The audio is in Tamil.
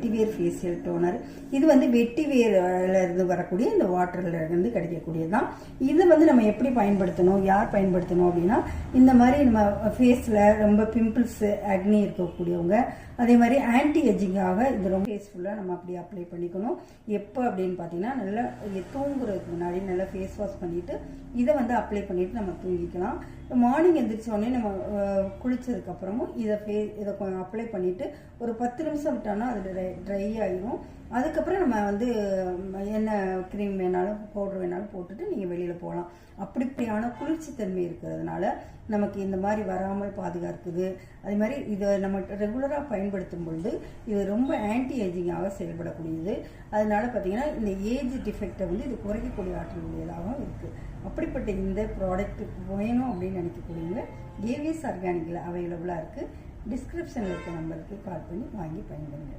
வெட்டிவேர் ஃபேஷியல் டோனர். இது வந்து வெட்டிவேர்ல இருந்து வரக்கூடிய இந்த வாட்டர்ல இருந்து கிடைக்கக்கூடியதுதான். இதை வந்து நம்ம எப்படி பயன்படுத்தணும், யார் பயன்படுத்தணும் அப்படின்னா, இந்த மாதிரி நம்ம ஃபேஸ்ல ரொம்ப பிம்பிள்ஸ் அக்னி இருக்கக்கூடியவங்க, அதே மாதிரி ஆன்டி ஏஜிங்காக இது ரொம்ப ஃபேஸ்ஃபுல்லாக நம்ம அப்படி அப்ளை பண்ணிக்கணும். எப்போ அப்படின்னு பார்த்தீங்கன்னா, நல்லா தூங்குறதுக்கு முன்னாடி நல்லா ஃபேஸ் வாஷ் பண்ணிட்டு இதை வந்து அப்ளை பண்ணிட்டு நம்ம தூங்கிக்கலாம். மார்னிங் எந்திரிச்ச உடனே நம்ம குளிச்சதுக்கு அப்புறமும் இதை அப்ளை பண்ணிட்டு ஒரு 10 நிமிஷம் விட்டோம்னா அது ட்ரை ஆகிடும். அதுக்கப்புறம் நம்ம வந்து என்ன க்ரீம் வேணாலும் பவுடர் வேணாலும் போட்டுட்டு நீங்கள் வெளியில் போகலாம். அப்படியான குளிர்ச்சி தன்மை இருக்கிறதுனால நமக்கு இந்த மாதிரி வராமல் பாதுகாக்குது. அதே மாதிரி இதை நம்ம ரெகுலராக பயன்படுத்தும் பொழுது இது ரொம்ப ஆன்டி ஏஜிங்காக செயல்படக்கூடியது. அதனால பார்த்தீங்கன்னா இந்த ஏஜ் டிஃபெக்டை வந்து இது குறைக்கக்கூடிய ஆற்றல் உடையதாகவும் இருக்குது. அப்படிப்பட்ட இந்த ப்ராடக்ட் வேணும் அப்படின்னு நினைக்கக்கூடியவங்க ஏவிஎஸ் ஆர்கானிக்கில் அவைலபிளாக இருக்குது. டிஸ்கிரிப்ஷனில் இருக்க நம்பருக்கு கால் பண்ணி வாங்கி பயன்படுங்க.